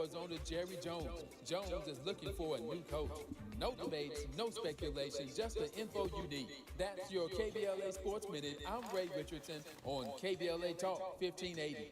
Jaguars owner Jerry Jones. Jones is looking for a new coach. No debates, no speculation, just the info you need. That's your KBLA Sports Minute. I'm Ray Richardson on KBLA Talk 1580.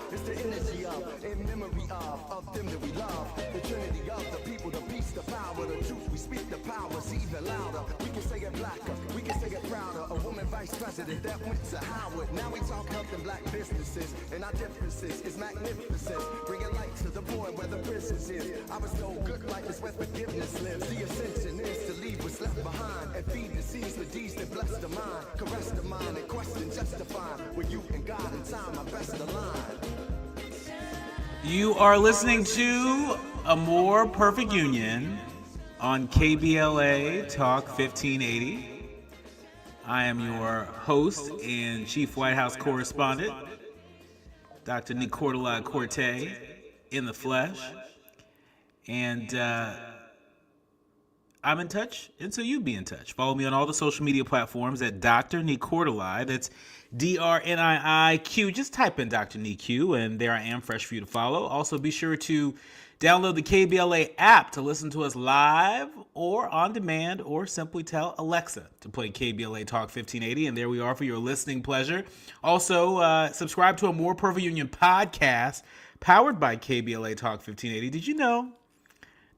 It's the energy of, in memory of them that we love. The trinity of the people, the peace, the power, the truth. We speak the powers even louder. We can say it blacker, we can say it prouder. A woman vice president that went to Howard. Now we talk helping black businesses, and our differences is magnificent. Bringing light to the point where the prisons is. I was no good like this where forgiveness lives. The ascension is to leave what's left behind and feed the seeds with deeds that bless the mind. Caress the mind and question justify. With you and God in time, I best align. You are listening to A More Perfect Union on KBLA Talk 1580. I am your host and chief White House correspondent, Dr. Nicordelai Corte, in the flesh. And I'm in touch, and so you be in touch. Follow me on all the social media platforms at Dr. Nicordelai. That's DRNIIQ. Just type in Dr. NIQ, and there I am, fresh for you to follow. Also, be sure to download the KBLA app to listen to us live or on demand, or simply tell Alexa to play KBLA Talk 1580, and there we are for your listening pleasure. Also, subscribe to a More Perfect Union podcast powered by KBLA Talk 1580. Did you know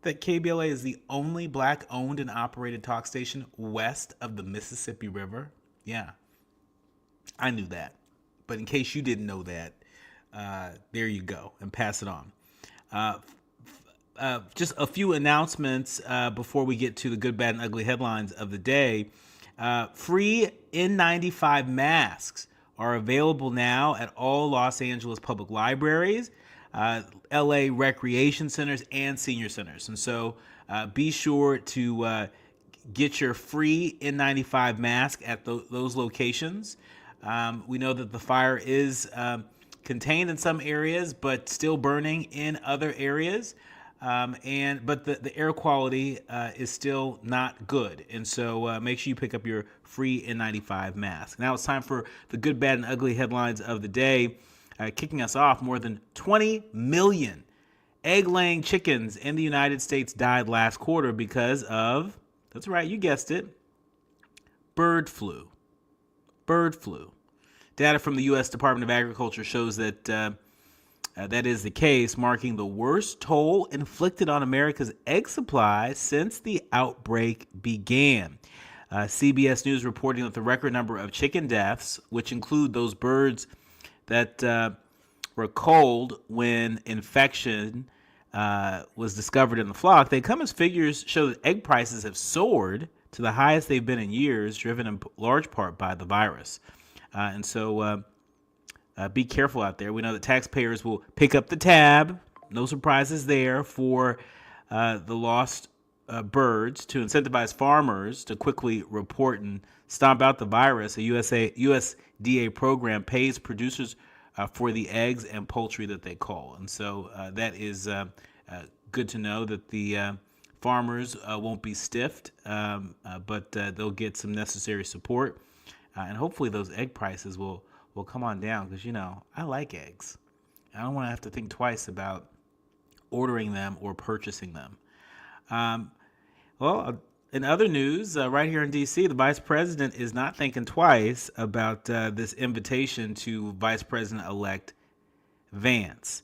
that KBLA is the only black-owned and operated talk station west of the Mississippi River? Yeah. I knew that, but in case you didn't know that, there you go, and pass it on. Just a few announcements before we get to the good, bad, and ugly headlines of the day. Free N95 masks are available now at all Los Angeles public libraries, LA recreation centers, and senior centers. And so be sure to get your free N95 mask at those locations. We know that the fire is contained in some areas, but still burning in other areas. But the air quality is still not good. And so make sure you pick up your free N95 mask. Now it's time for the good, bad, and ugly headlines of the day. Kicking us off, more than 20 million egg-laying chickens in the United States died last quarter because of, that's right, you guessed it, bird flu. Bird flu. Data from the U.S. Department of Agriculture shows that that is the case, marking the worst toll inflicted on America's egg supply since the outbreak began. CBS News reporting that the record number of chicken deaths, which include those birds that were culled when infection was discovered in the flock, they come as figures show that egg prices have soared to the highest they've been in years, driven in large part by the virus. And so be careful out there. We know that taxpayers will pick up the tab, no surprises there, for the lost birds to incentivize farmers to quickly report and stomp out the virus. A USDA program pays producers for the eggs and poultry that they cull. And so that is good to know that the farmers won't be stiffed, but they'll get some necessary support. And hopefully those egg prices will come on down because, you know, I like eggs. I don't want to have to think twice about ordering them or purchasing them. In other news, right here in D.C., the vice president is not thinking twice about this invitation to Vice President-elect Vance.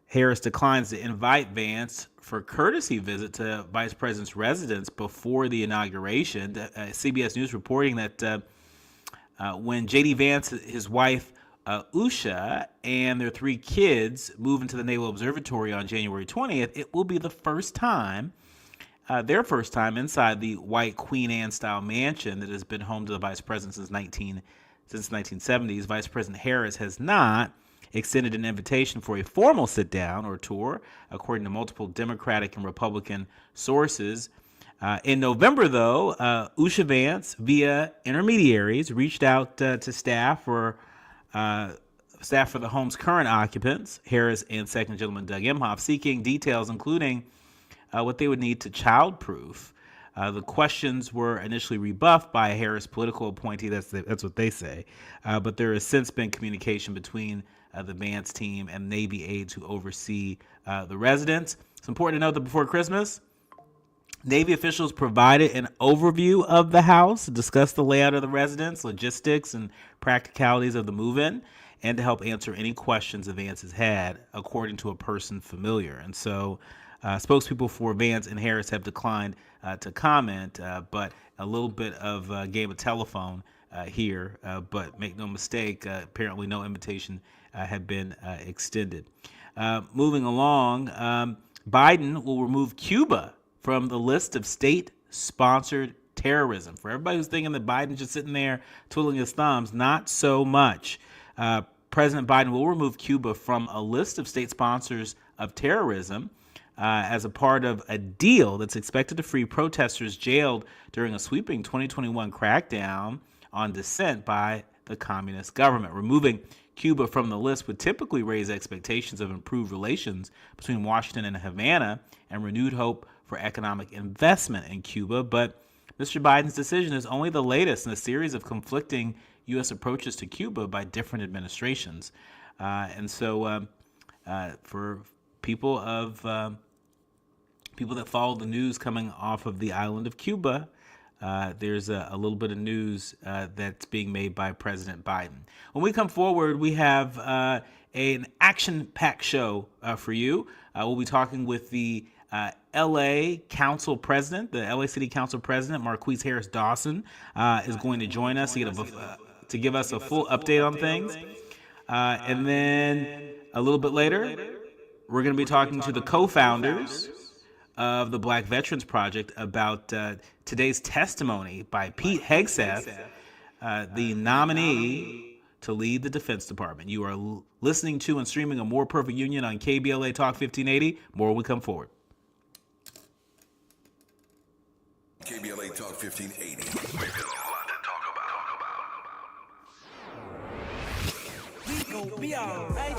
Harris declines to invite Vance for a courtesy visit to Vice President's residence before the inauguration. CBS News reporting that when J.D. Vance, his wife, Usha, and their 3 kids move into the Naval Observatory on January 20th, it will be the first time, their first time inside the white Queen Anne-style mansion that has been home to the vice president since 1970s. Vice President Harris has not extended an invitation for a formal sit-down or tour, according to multiple Democratic and Republican sources. In November, though, Usha Vance, via intermediaries, reached out to staff for the home's current occupants, Harris and Second Gentleman Doug Emhoff, seeking details, including what they would need to childproof. The questions were initially rebuffed by a Harris political appointee. That's what they say. But there has since been communication between the Vance team and Navy aides who oversee the residence. It's important to note that before Christmas, Navy officials provided an overview of the house, discussed the layout of the residence, logistics, and practicalities of the move-in, and to help answer any questions the Vances had, according to a person familiar. And so spokespeople for Vance and Harris have declined to comment, but a little bit of a game of telephone here. But make no mistake, apparently no invitation had been extended. Moving along, Biden will remove Cuba from the list of state-sponsored terrorism. For everybody who's thinking that Biden's just sitting there twiddling his thumbs, not so much. President Biden will remove Cuba from a list of state sponsors of terrorism as a part of a deal that's expected to free protesters jailed during a sweeping 2021 crackdown on dissent by the communist government. Removing Cuba from the list would typically raise expectations of improved relations between Washington and Havana and renewed hope for economic investment in Cuba. But Mr. Biden's decision is only the latest in a series of conflicting U.S. approaches to Cuba by different administrations. And so for people that follow the news coming off of the island of Cuba, there's a little bit of news that's being made by President Biden. When we come forward, we have an action-packed show for you. We'll be talking with the LA Council President, the LA City Council President, Marquise Harris Dawson, is going to join us to give us a full update on things. And then a little bit later, we're going to be talking to the co-founders of the Black Veterans Project about today's testimony by Pete Hegseth, the nominee to lead the Defense Department. You are listening to and streaming A More Perfect Union on KBLA Talk 1580. More when we come forward. KBLA Talk 1580. We've got a lot to talk about. We gon' be alright.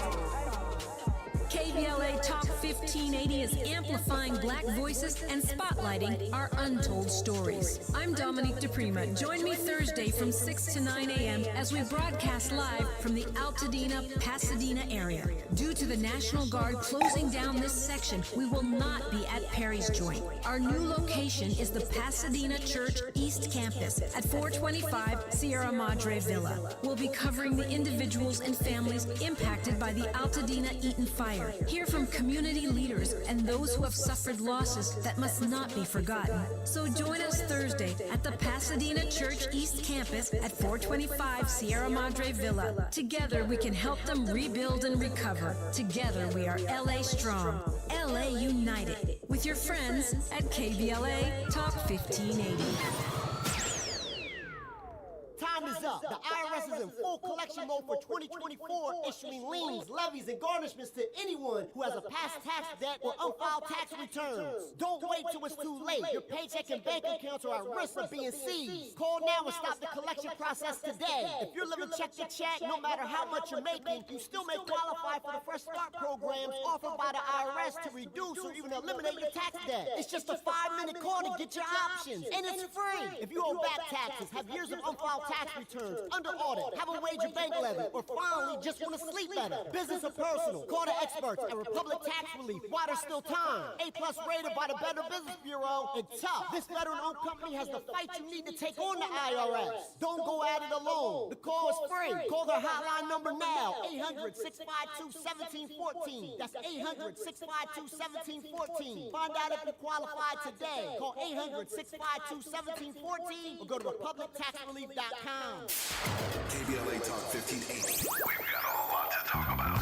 KBLA Talk 1580 is amplifying Black voices and spotlighting our untold stories. I'm Dominique DePrima. Join me Thursday from 6 to 9 a.m. as we broadcast live from the Altadena, Pasadena area. Due to the National Guard closing down this section, we will not be at Perry's Joint. Our new location is the Pasadena Church East Campus at 425 Sierra Madre Villa. We'll be covering the individuals and families impacted by the Altadena Eaton fire. Hear from community leaders and those who have suffered losses that must not be forgotten. So join us Thursday at the Pasadena Church East Campus at 425 Sierra Madre Villa. Together we can help them rebuild and recover. Together we are LA Strong, LA United. With your friends at KBLA Talk 1580. Time is up. The IRS is in full collection mode for 2024, issuing liens, levies, and garnishments to anyone who has a past tax debt or unfiled tax returns. Don't wait till it's too late. Your paycheck and bank accounts are at risk of being seized. Call now and stop the collection process today. If you're living check to check, no matter how much you're making, you still may qualify for the Fresh Start programs offered by the IRS to reduce or even eliminate your tax debt. It's just a 5-minute call to get your options, and it's free. If you owe back taxes, have years of unfiled tax returns, under audit, have a wage or bank levy, or finally just want to sleep better, business or personal, call the experts at Republic Tax Relief while there's still time. A+ rated by the Better Business Bureau, and tough. This veteran-owned company has the fight you need to take on the IRS. Don't go at it alone. The call is free. Call their hotline number now, 800-652-1714. That's 800-652-1714. Find out if you qualify today. Call 800-652-1714 or go to republictaxrelief.com. KBLA Talk 1580. We've got a lot to talk about.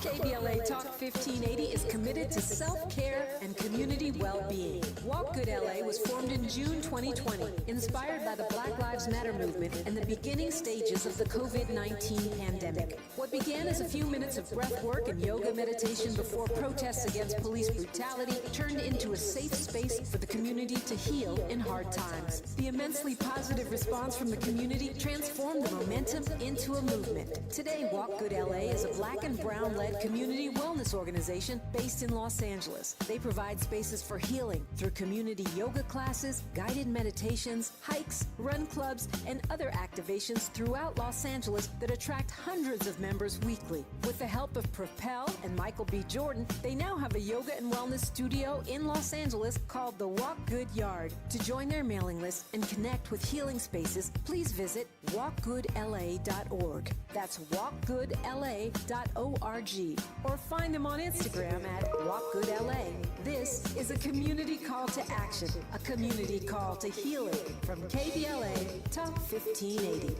KBLA KBLA Talk 1580 is committed to self-care and community well-being. Walk Good LA was formed in June 2020, inspired by the Black Lives Matter movement and the beginning stages of the COVID-19 pandemic. What began as a few minutes of breath work and yoga meditation before protests against police brutality turned into a safe space for the community to heal in hard times. The immensely positive response from the community transformed the momentum into a movement. Today, Walk Good LA is a Black and brown-led community wellness organization based in Los Angeles. They provide spaces for healing through community yoga classes, guided meditations, hikes, run clubs, and other activations throughout Los Angeles that attract hundreds of members weekly. With the help of Propel and Michael B. Jordan, they now have a yoga and wellness studio in Los Angeles called the Walk Good Yard. To join their mailing list and connect with healing spaces, please visit walkgoodla.org. That's walkgoodla.org. Or find them on Instagram at walkgoodla. This is a community call to action, a community call to healing from KBLA Talk 1580.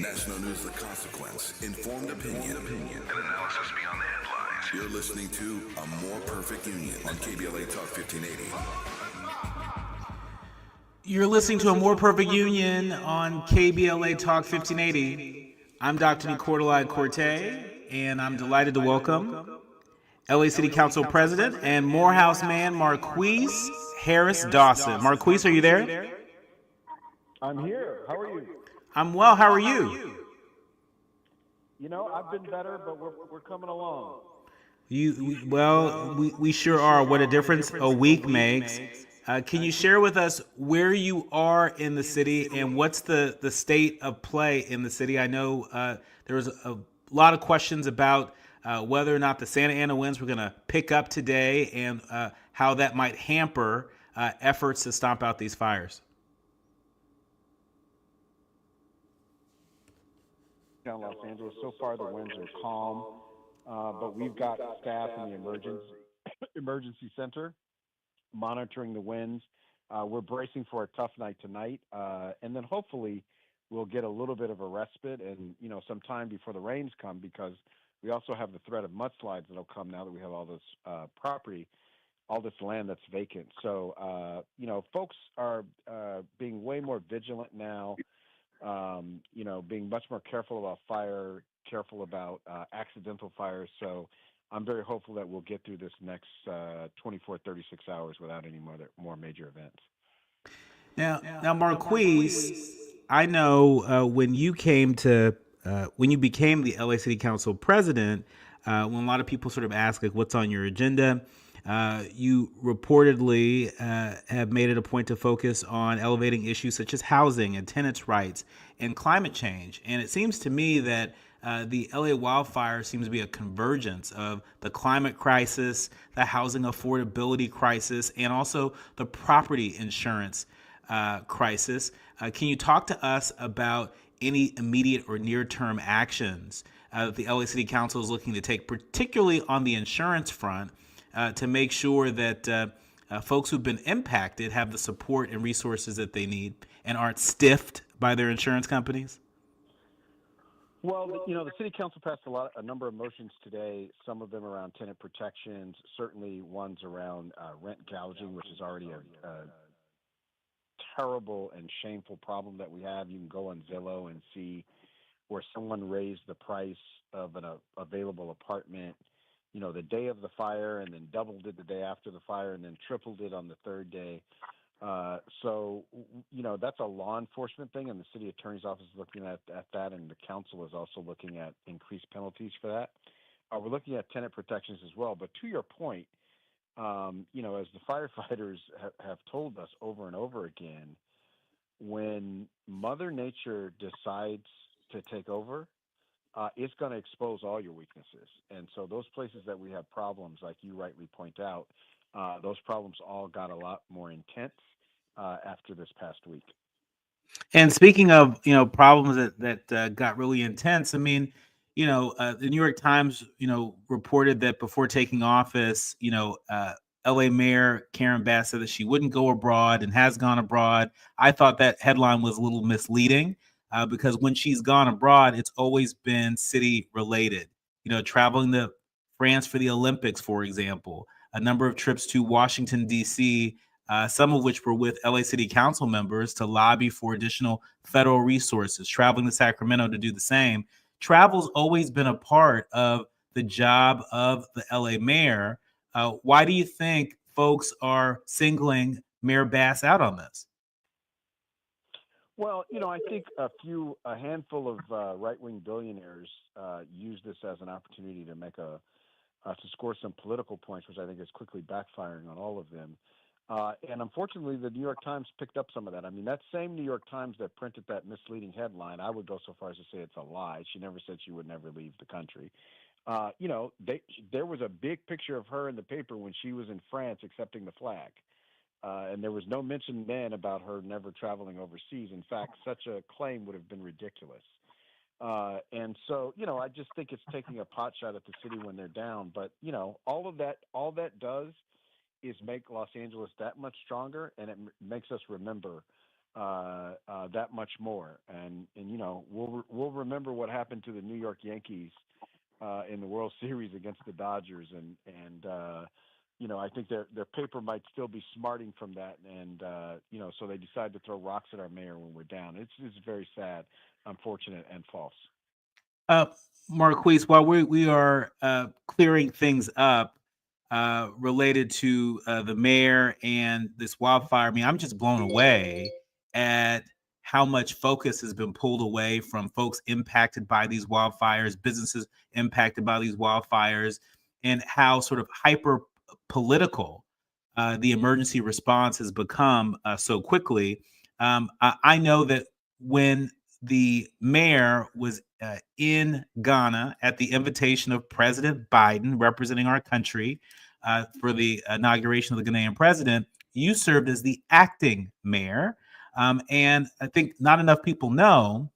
National news, the consequence, informed opinion, and analysis beyond the headlines. You're listening to A More Perfect Union on KBLA Talk 1580. You're listening to A More Perfect Union on KBLA Talk 1580. I'm Dr. Nicordelai Corte, and I'm delighted to welcome LA City Council President and Morehouse man Marquise Harris Dawson. Marquise, are you there? I'm here. How are you? I'm well. How are you? You know, I've been better, but we're coming along. We sure are. What a difference a week makes. Can you share with us where you are in the city and what's the state of play in the city? I know there was a lot of questions about whether or not the Santa Ana winds were going to pick up today and how that might hamper efforts to stomp out these fires. Down Los Angeles, so far the winds are calm, but we've got staff in the emergency center monitoring the winds. We're bracing for a tough night tonight, and then hopefully we'll get a little bit of a respite and some time before the rains come, because we also have the threat of mudslides that'll come now that we have all this property, all this land that's vacant. So folks are being way more vigilant now. Being much more careful about fire, careful about accidental fires. So I'm very hopeful that we'll get through this next 24, 36 hours without any more major events. Now, Marquise, I know when you became the LA City Council president, when a lot of people sort of ask, like, what's on your agenda? You reportedly have made it a point to focus on elevating issues such as housing and tenants' rights and climate change. And it seems to me that the LA wildfire seems to be a convergence of the climate crisis, the housing affordability crisis, and also the property insurance crisis. Can you talk to us about any immediate or near-term actions that the LA City Council is looking to take, particularly on the insurance front, to make sure that folks who've been impacted have the support and resources that they need and aren't stiffed by their insurance companies? Well, the City Council passed a number of motions today, some of them around tenant protections, certainly ones around rent gouging, which is already a terrible and shameful problem that we have. You can go on Zillow and see where someone raised the price of an available apartment the day of the fire, and then doubled it the day after the fire, and then tripled it on the third day. So that's a law enforcement thing, and the city attorney's office is looking at that, and the council is also looking at increased penalties for that. We're looking at tenant protections as well. But to your point, as the firefighters have told us over and over again, when Mother Nature decides to take over, it's going to expose all your weaknesses. And so those places that we have problems, like you rightly point out, those problems all got a lot more intense after this past week. And speaking of, problems that got really intense, I mean, the New York Times, reported that before taking office, LA Mayor Karen Bass said that she wouldn't go abroad and has gone abroad. I thought that headline was a little misleading. because when she's gone abroad, it's always been city related. Traveling to France for the Olympics, for example, a number of trips to Washington, D.C., some of which were with LA City Council members to lobby for additional federal resources, traveling to Sacramento to do the same. Travel's always been a part of the job of the LA mayor. Why do you think folks are singling Mayor Bass out on this? Well, I think a handful of right-wing billionaires use this as an opportunity to to score some political points, which I think is quickly backfiring on all of them. And unfortunately, the New York Times picked up some of that. I mean, that same New York Times that printed that misleading headline, I would go so far as to say it's a lie. She never said she would never leave the country. There was a big picture of her in the paper when she was in France accepting the flag. And there was no mention then about her never traveling overseas. In fact, such a claim would have been ridiculous. And so, I just think it's taking a pot shot at the city when they're down. But, all that does is make Los Angeles that much stronger, and it makes us remember that much more. And we'll remember what happened to the New York Yankees in the World Series against the Dodgers, and I think their paper might still be smarting from that, and so they decide to throw rocks at our mayor when we're down. It's very sad, unfortunate, and false. Marquise, while we are clearing things up related to the mayor and this wildfire, I mean, I'm just blown away at how much focus has been pulled away from folks impacted by these wildfires, businesses impacted by these wildfires, and how sort of hyper political the emergency response has become so quickly. I know that when the mayor was in Ghana at the invitation of President Biden, representing our country for the inauguration of the Ghanaian president, you served as the acting mayor. And I think not enough people know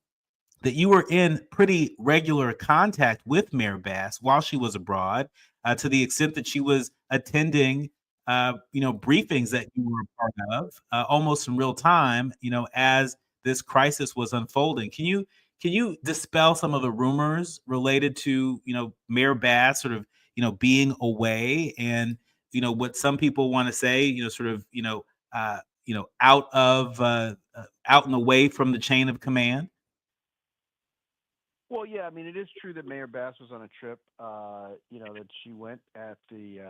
that you were in pretty regular contact with Mayor Bass while she was abroad, to the extent that she was attending, briefings that you were a part of, almost in real time, as this crisis was unfolding. Can you dispel some of the rumors related to, Mayor Bass sort of, being away and, what some people want to say, sort of, out and away from the chain of command? Well, yeah, I mean, it is true that Mayor Bass was on a trip, that she went at the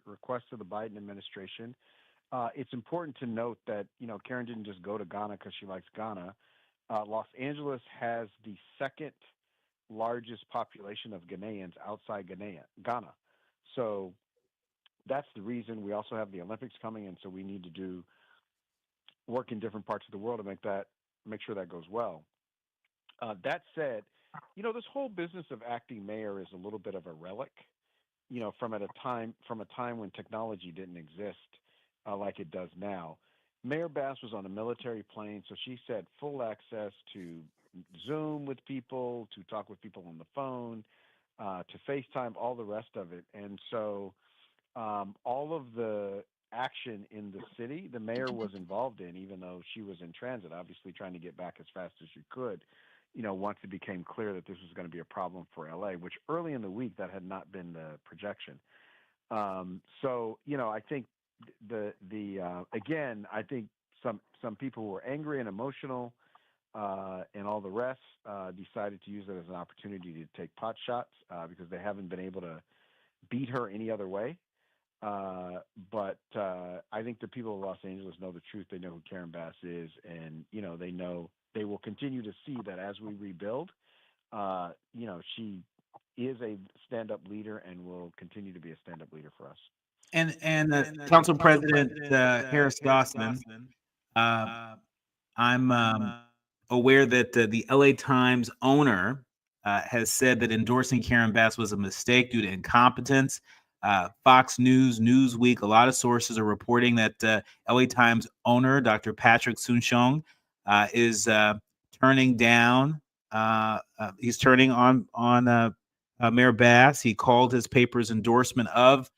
request of the Biden administration. It's important to note that, Karen didn't just go to Ghana because she likes Ghana. Los Angeles has the second largest population of Ghanaians outside Ghana. So that's the reason. We also have the Olympics coming, and so we need to do work in different parts of the world to make sure that goes well. That said, this whole business of acting mayor is a little bit of a relic, from a time when technology didn't exist like it does now. Mayor Bass was on a military plane, so she said full access to Zoom with people, to talk with people on the phone, to FaceTime, all the rest of it. And so all of the action in the city, the mayor was involved in, even though she was in transit, obviously trying to get back as fast as she could, once it became clear that this was going to be a problem for LA, which early in the week that had not been the projection. So, I think again, I think some people who were angry and emotional and all the rest decided to use it as an opportunity to take pot shots because they haven't been able to beat her any other way. But I think the people of Los Angeles know the truth. They know who Karen Bass is, and they will continue to see that as we rebuild. She is a stand-up leader and will continue to be a stand-up leader for us. And Council President Harris Gossman, I'm aware that the LA Times owner has said that endorsing Karen Bass was a mistake due to incompetence. Fox News, Newsweek, a lot of sources are reporting that LA Times owner Dr. Patrick Soon-Shiong is turning down. He's turning on Mayor Bass. He called his paper's endorsement of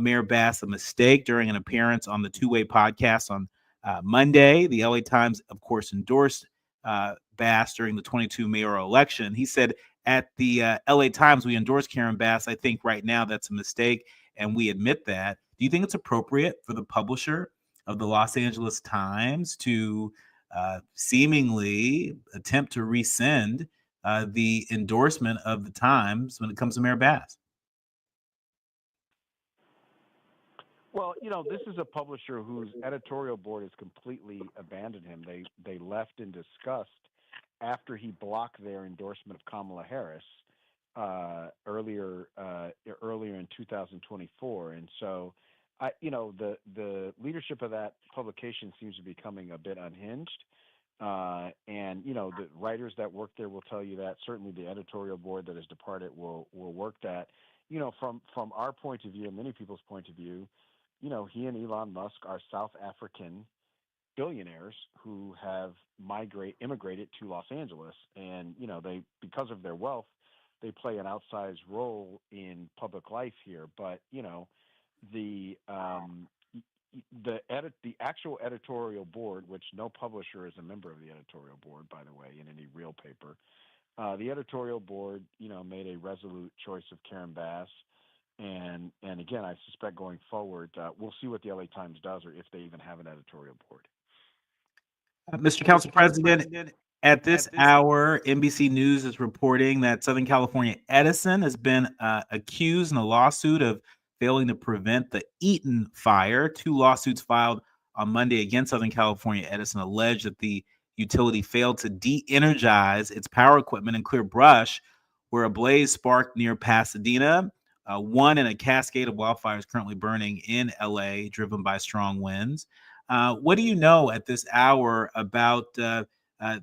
Mayor Bass a mistake during an appearance on the Two-Way podcast on Monday. The LA Times, of course, endorsed Bass during the 22 mayoral election. He said at the LA Times, we endorse Karen Bass. I think right now that's a mistake, and we admit that. Do you think it's appropriate for the publisher of the Los Angeles Times to seemingly attempt to rescind the endorsement of the Times when it comes to Mayor Bass? Well, this is a publisher whose editorial board has completely abandoned him. They left in disgust after he blocked their endorsement of Kamala Harris earlier in 2024, and so the leadership of that publication seems to be becoming a bit unhinged. And the writers that work there will tell you that. Certainly, the editorial board that has departed will work that. From our point of view and many people's point of view, he and Elon Musk are South African billionaires who have immigrated to Los Angeles, and they, because of their wealth, they play an outsized role in public life here. But the actual editorial board, which no publisher is a member of the editorial board, by the way, in any real paper, the editorial board, made a resolute choice of Karen Bass. And again, I suspect going forward, we'll see what the LA Times does, or if they even have an editorial board. Mr. Council President, at this hour, NBC News is reporting that Southern California Edison has been accused in a lawsuit of failing to prevent the Eaton fire. 2 lawsuits filed on Monday against Southern California Edison allege that the utility failed to de-energize its power equipment and clear brush where a blaze sparked near Pasadena. One in a cascade of wildfires currently burning in LA, driven by strong winds. What do you know at this hour about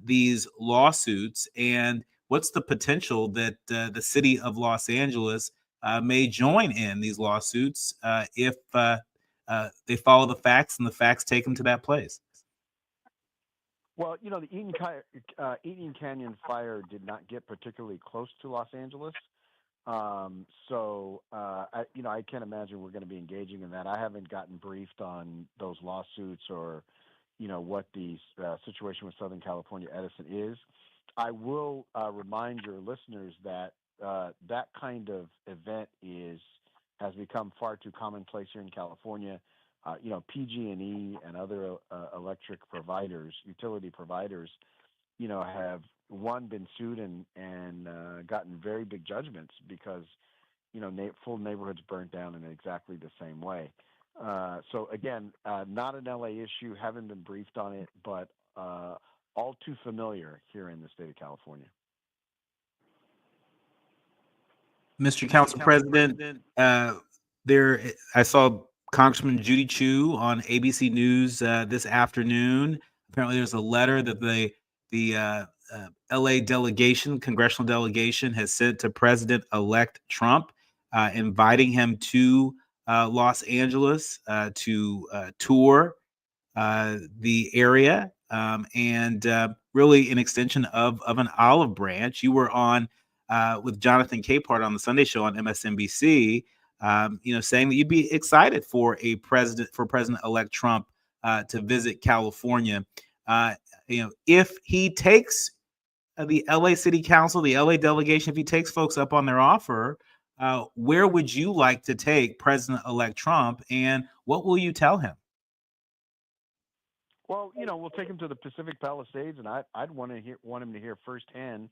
these lawsuits, and what's the potential that the city of Los Angeles may join in these lawsuits if they follow the facts and the facts take them to that place? Well, the Eaton Canyon fire did not get particularly close to Los Angeles. I can't imagine we're going to be engaging in that. I haven't gotten briefed on those lawsuits or, what the situation with Southern California Edison is. I will remind your listeners that that kind of event has become far too commonplace here in California. PG&E and other electric providers, utility providers, have been sued and gotten very big judgments because full neighborhoods burnt down in exactly the same way. So again, not an LA issue. Haven't been briefed on it, but all too familiar here in the state of California. Mr. Council President, I saw Congressman Judy Chu on ABC News this afternoon. Apparently, there's a letter that the LA delegation, congressional delegation, has sent to President-elect Trump, inviting him to Los Angeles to tour the area, and really an extension of an olive branch. You were on with Jonathan Capehart on the Sunday Show on MSNBC, saying that you'd be excited for President-elect Trump to visit California. If he takes the LA City Council, the LA delegation, if he takes folks up on their offer, where would you like to take President-elect Trump, and what will you tell him? Well, we'll take him to the Pacific Palisades, and I'd want him to hear firsthand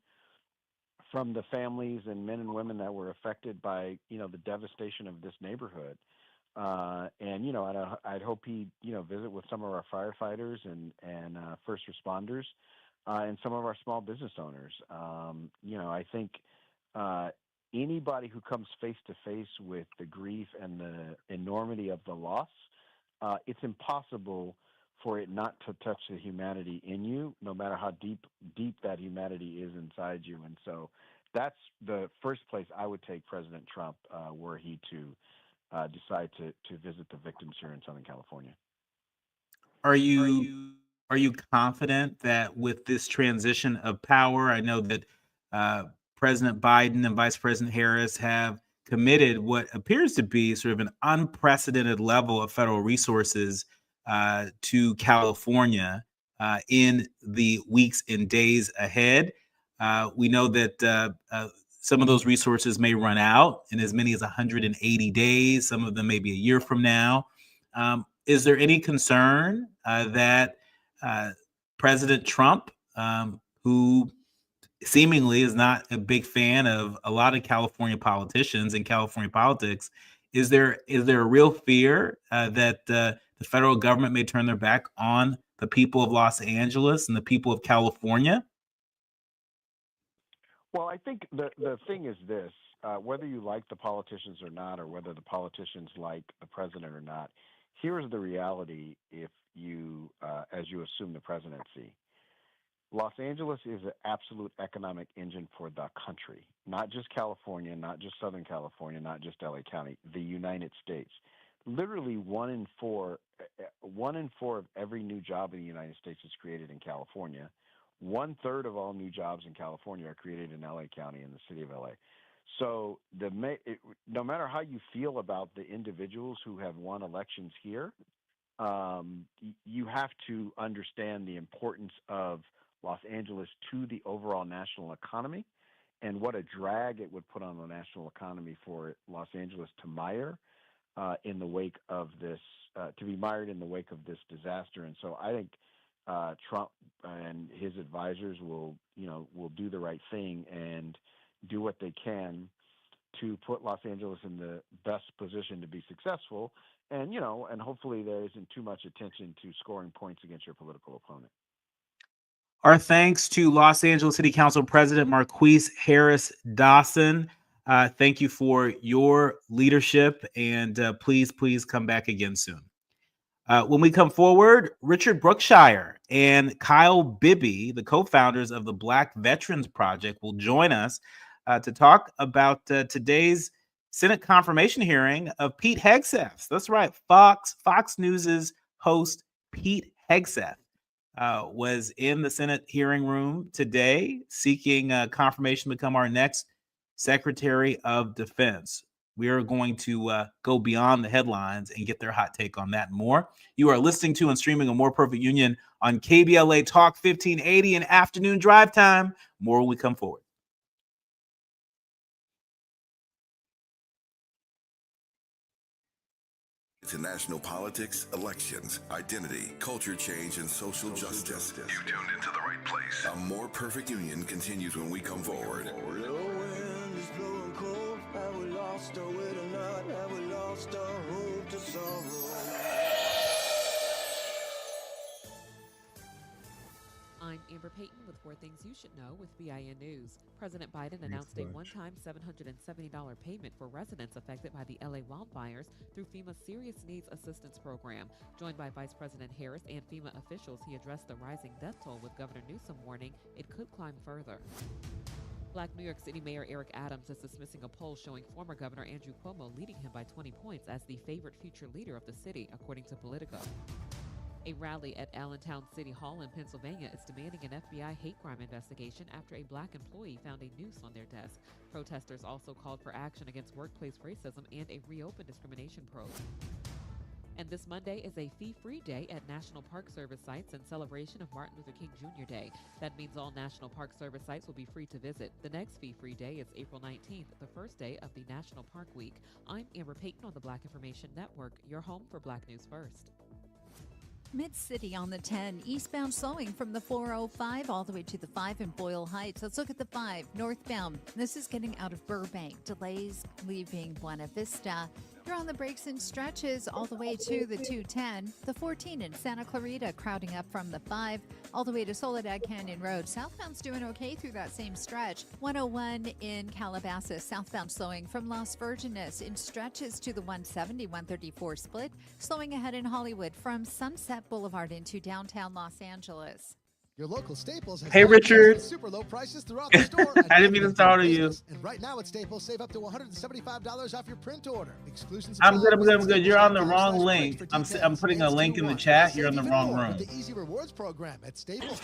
from the families and men and women that were affected by, the devastation of this neighborhood. And I'd hope he, visit with some of our firefighters and first responders, and some of our small business owners. I think anybody who comes face to face with the grief and the enormity of the loss, it's impossible for it not to touch the humanity in you, no matter how deep that humanity is inside you. And so that's the first place I would take President Trump were he to decide to visit the victims here in Southern California. Are you confident that with this transition of power, I know that President Biden and Vice President Harris have committed what appears to be sort of an unprecedented level of federal resources to California. in the weeks and days ahead. We know that some of those resources may run out in as many as 180 days. Some of them maybe a year from now. Is there any concern that President Trump, who seemingly is not a big fan of a lot of California politicians and California politics, is there a real fear that the federal government may turn their back on the people of Los Angeles and the people of California? Well, I think the thing is this, whether you like the politicians or not, or whether the politicians like the president or not, here's the reality if you, as you assume the presidency. Los Angeles is an absolute economic engine for the country, not just California, not just Southern California, not just LA County, the United States. Literally 1 in 4 of every new job in the United States is created in California. 1/3 of all new jobs in California are created in LA County, in the city of LA. So no matter how you feel about the individuals who have won elections here, you have to understand the importance of Los Angeles to the overall national economy, and what a drag it would put on the national economy for Los Angeles to mire in the wake of this, to be mired in the wake of this disaster. And so I think Trump and his advisors will do the right thing and do what they can to put Los Angeles in the best position to be successful. And hopefully there isn't too much attention to scoring points against your political opponent. Our thanks to Los Angeles City Council President Marquise Harris Dawson. Thank you for your leadership, and please come back again soon. When we come forward, Richard Brookshire and Kyle Bibby, the co-founders of the Black Veterans Project, will join us to talk about today's Senate confirmation hearing of Pete Hegseth. That's right, Fox News's host Pete Hegseth was in the Senate hearing room today seeking confirmation to become our next Secretary of Defense. We are going to go beyond the headlines and get their hot take on that and more. You are listening to and streaming A More Perfect Union on KBLA Talk 1580 in afternoon drive time. More when we come forward. To national politics, elections, identity, culture change, and social justice. You tuned into the right place. A More Perfect Union continues when we come forward. The wind is blowing cold. Have we lost our way tonight? Have we lost our hope to sorrow? I'm Amber Payton with 4 Things You Should Know with BIN News. President Biden announced a one-time $770 payment for residents affected by the LA wildfires through FEMA's Serious Needs Assistance Program. Joined by Vice President Harris and FEMA officials, he addressed the rising death toll, with Governor Newsom warning it could climb further. Black New York City Mayor Eric Adams is dismissing a poll showing former Governor Andrew Cuomo leading him by 20 points as the favorite future leader of the city, according to Politico. A rally at Allentown City Hall in Pennsylvania is demanding an FBI hate crime investigation after a black employee found a noose on their desk. Protesters also called for action against workplace racism and a reopened discrimination probe. And this Monday is a fee-free day at National Park Service sites in celebration of Martin Luther King Jr. Day. That means all National Park Service sites will be free to visit. The next fee-free day is April 19th, the first day of the National Park Week. I'm Amber Payton on the Black Information Network, your home for Black News First. Mid-City on the 10, eastbound slowing from the 405 all the way to the 5 in Boyle Heights. Let's look at the 5 northbound. This is getting out of Burbank. Delays leaving Buena Vista. You're on the brakes and stretches all the way to the 210. The 14 in Santa Clarita crowding up from the 5 all the way to Soledad Canyon Road. Southbound's doing okay through that same stretch. 101 in Calabasas, southbound slowing from Las Virgenes in stretches to the 170, 134 split. Slowing ahead in Hollywood from Sunset Boulevard into downtown Los Angeles. Your local Staples has Hey, Richard. super low prices throughout the store. I didn't mean to startle you. And right now at Staples, save up to $175 off your print order. Exclusion I'm good. You're on the wrong link. I'm putting a link in the chat. You're in the wrong room. The Easy Rewards program at Staples.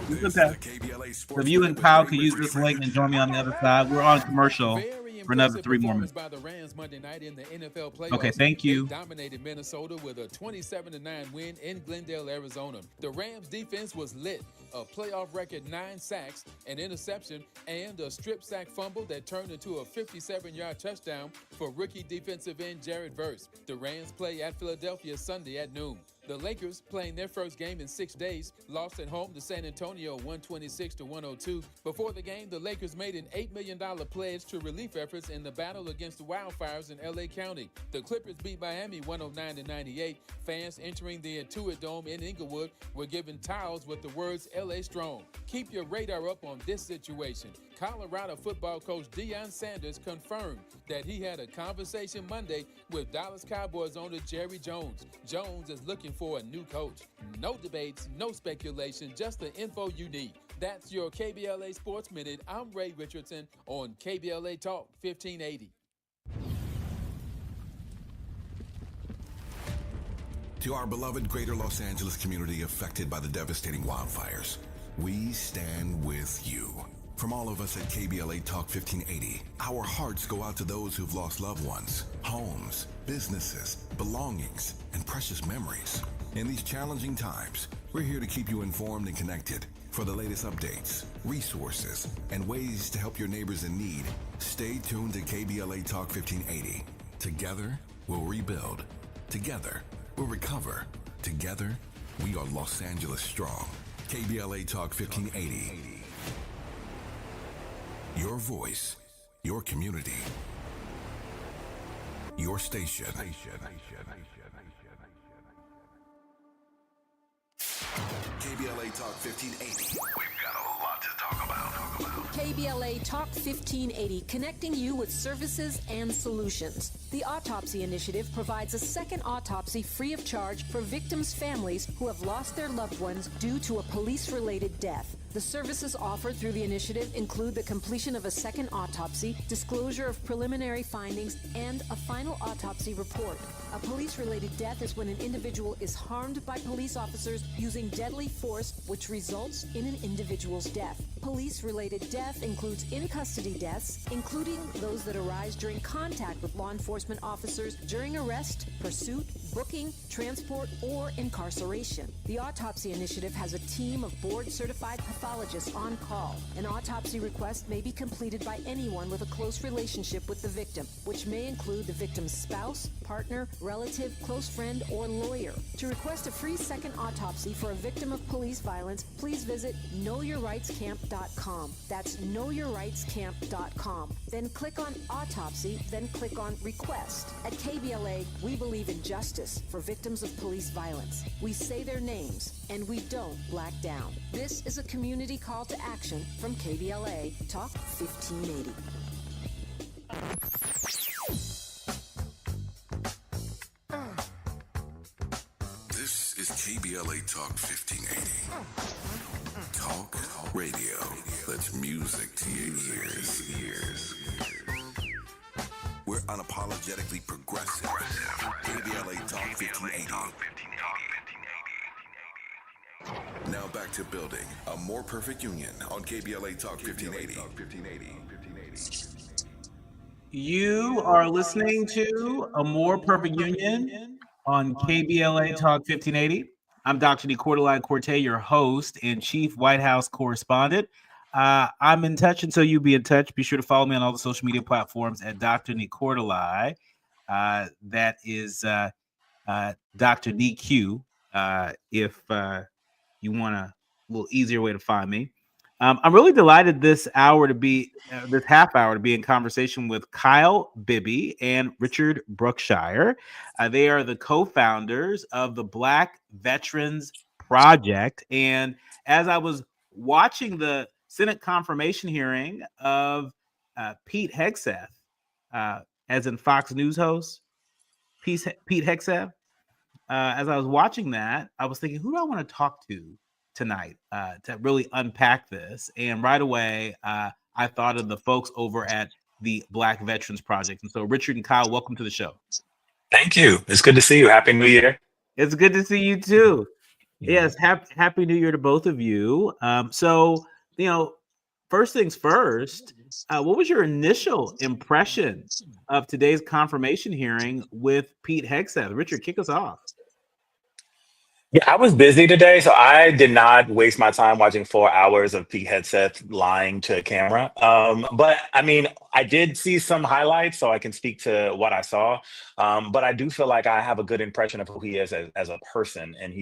It's okay. So if you and Kyle could use this link and join me on the other side, we're on commercial. for another impressive 3 more performance minutes. by the Rams Monday night in the NFL playoffs. Okay, thank you. They dominated Minnesota with a 27-9 win in Glendale, Arizona. The Rams defense was lit. A playoff record 9 sacks, an interception, and a strip sack fumble that turned into a 57-yard touchdown for rookie defensive end Jared Verse. The Rams play at Philadelphia Sunday at noon. The Lakers, playing their first game in 6 days, lost at home to San Antonio 126-102. Before the game, the Lakers made an $8 million pledge to relief efforts in the battle against the wildfires in LA County. The Clippers beat Miami 109-98. Fans entering the Intuit Dome in Inglewood were given towels with the words LA Strong. Keep your radar up on this situation. Colorado football coach Deion Sanders confirmed that he had a conversation Monday with Dallas Cowboys owner Jerry Jones. Jones is looking for a new coach. No debates, no speculation, just the info you need. That's your KBLA Sports Minute. I'm Ray Richardson on KBLA Talk 1580. To our beloved greater Los Angeles community affected by the devastating wildfires, we stand with you. From all of us at KBLA Talk 1580, our hearts go out to those who've lost loved ones, homes, businesses, belongings, and precious memories. In these challenging times, we're here to keep you informed and connected. For the latest updates, resources, and ways to help your neighbors in need, stay tuned to KBLA Talk 1580. Together, we'll rebuild. Together, we'll recover. Together, we are Los Angeles strong. KBLA Talk 1580. Your voice, your community, your station. KBLA Talk 1580. We've got a lot to talk about. KBLA Talk 1580, connecting you with services and solutions. The Autopsy Initiative provides a second autopsy free of charge for victims' families who have lost their loved ones due to a police-related death. The services offered through the initiative include the completion of a second autopsy, disclosure of preliminary findings, and a final autopsy report. A police-related death is when an individual is harmed by police officers using deadly force, which results in an individual's death. Police-related death includes in-custody deaths, including those that arise during contact with law enforcement officers during arrest, pursuit, booking, transport, or incarceration. The Autopsy Initiative has a team of board-certified pathologists on call. An autopsy request may be completed by anyone with a close relationship with the victim, which may include the victim's spouse, partner, relative, close friend, or lawyer. To request a free second autopsy for a victim of police violence, please visit knowyourrightscamp.com. That's knowyourrightscamp.com. Then click on Autopsy, then click on Request. At KBLA, we believe in justice for victims of police violence. We say their names, and we don't black down. This is a community call to action from KBLA Talk 1580. This is KBLA Talk 1580. Talk radio. That's music to your ears. We're unapologetically progressive. KBLA Talk 1580. Now back to building a more perfect union on KBLA Talk 1580. You are listening to A More Perfect Union on KBLA Talk 1580. I'm Dr. Nicordelai Corte, your host and chief White House correspondent. I'm in touch, and so you be in touch. Be sure to follow me on all the social media platforms at Dr. Nicordelai. That is Dr. NQ, if you want a little easier way to find me. I'm really delighted this half hour to be in conversation with Kyle Bibby and Richard Brookshire. They are the co-founders of the Black Veterans Project. And as I was watching the Senate confirmation hearing of Pete Hegseth, as in Fox News host, Pete Hegseth, as I was watching that, I was thinking, who do I want to talk to tonight to really unpack this? And right away, I thought of the folks over at the Black Veterans Project. And so Richard and Kyle, welcome to the show. Thank you. It's good to see you. Happy New Year. It's good to see you too. Yes, happy New Year to both of you. So, first things first, what was your initial impression of today's confirmation hearing with Pete Hegseth? Richard, kick us off. Yeah, I was busy today, so I did not waste my time watching 4 hours of Pete Hegseth lying to a camera. But I mean, I did see some highlights, so I can speak to what I saw. But I do feel like I have a good impression of who he is as a person, and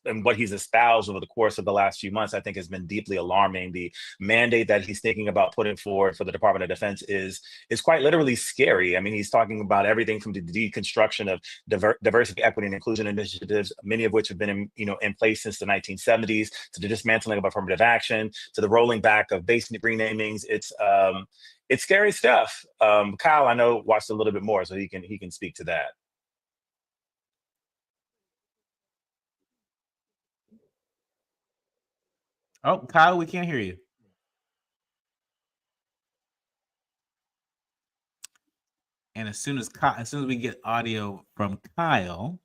and what he's espoused over the course of the last few months. I think has been deeply alarming. The mandate that he's thinking about putting forward for the Department of Defense is quite literally scary. I mean, he's talking about everything from the deconstruction of diversity, equity, and inclusion initiatives, many of which have been in place since the 1970s, to the dismantling of affirmative action, to the rolling back of basic renamings. It's scary stuff. Kyle, I know, watched a little bit more, so he can speak to that. Oh, Kyle, we can't hear you. And as soon as we get audio from Kyle,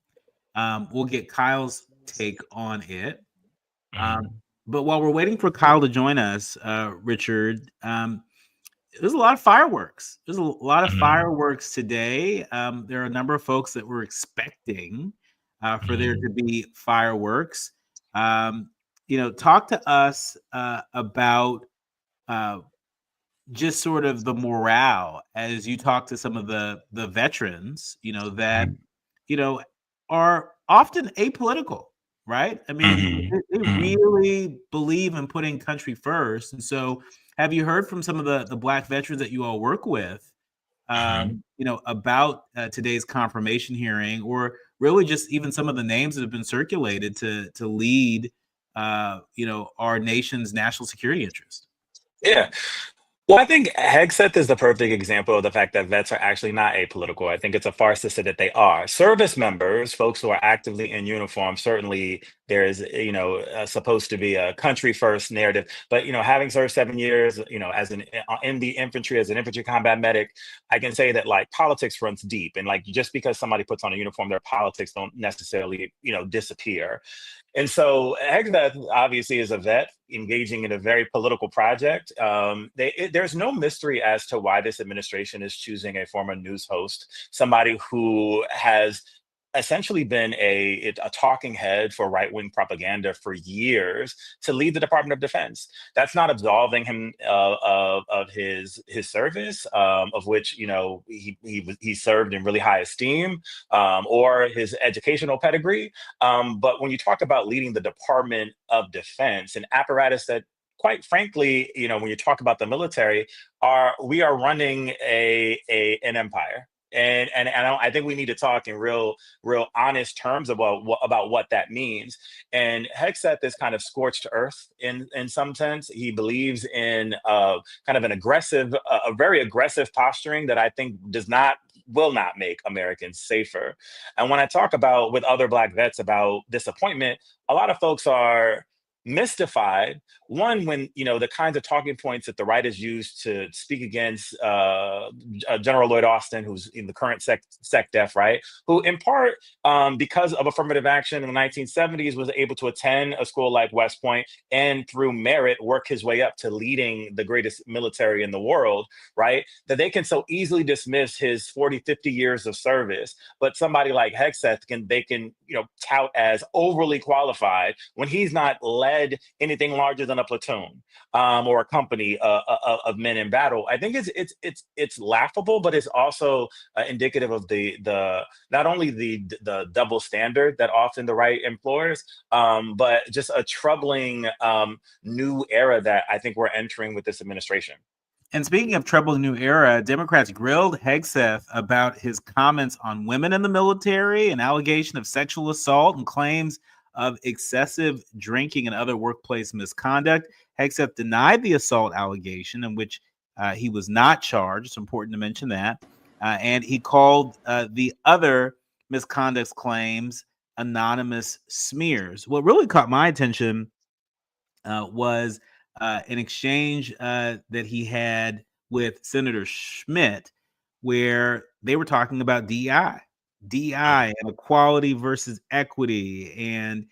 we'll get Kyle's take on it. But while we're waiting for Kyle to join us, Richard, there's a lot of fireworks. There's a lot of fireworks today. There are a number of folks that were expecting for there to be fireworks. Talk to us about just sort of the morale as you talk to some of the veterans, that are often apolitical, right? I mean, they really believe in putting country first. And so, have you heard from some of the Black veterans that you all work with, about today's confirmation hearing, or really just even some of the names that have been circulated to lead, our nation's national security interest? Yeah. Well, I think Hegseth is the perfect example of the fact that vets are actually not apolitical. I think it's a farce to say that they are. Service members, folks who are actively in uniform, certainly there's, supposed to be a country first narrative. But, having served 7 years, in the infantry as an infantry combat medic, I can say that like politics runs deep. And like just because somebody puts on a uniform, their politics don't necessarily, disappear. And so Hegseth obviously is a vet engaging in a very political project. There's no mystery as to why this administration is choosing a former news host, somebody who has essentially been a talking head for right-wing propaganda for years to lead the Department of Defense. That's not absolving him of his service, of which he served in really high esteem, or his educational pedigree. But when you talk about leading the Department of Defense, an apparatus that, quite frankly, when you talk about the military, we are running an empire. And I think we need to talk in real honest terms about what that means. And Hegseth is kind of scorched earth in some sense. He believes in kind of a very aggressive posturing that I think will not make Americans safer. And when I talk about with other Black vets about disappointment, a lot of folks are mystified. One, when the kinds of talking points that the right has used to speak against General Lloyd Austin, who's in the current SecDef, right, who in part because of affirmative action in the 1970s was able to attend a school like West Point and through merit work his way up to leading the greatest military in the world, right, that they can so easily dismiss his 40, 50 years of service. But somebody like Hegseth they can tout as overly qualified when he's not led anything larger than a platoon or a company of men in battle. I think it's laughable, but it's also indicative of the not only the double standard that often the right employs, but just a troubling new era that I think we're entering with this administration. And speaking of troubling new era, Democrats grilled Hegseth about his comments on women in the military, an allegation of sexual assault, and claims of excessive drinking and other workplace misconduct. Hegseth denied the assault allegation, in which he was not charged. It's important to mention that. And he called the other misconduct claims anonymous smears. What really caught my attention was an exchange that he had with Senator Schmidt, where they were talking about DI and equality versus equity. And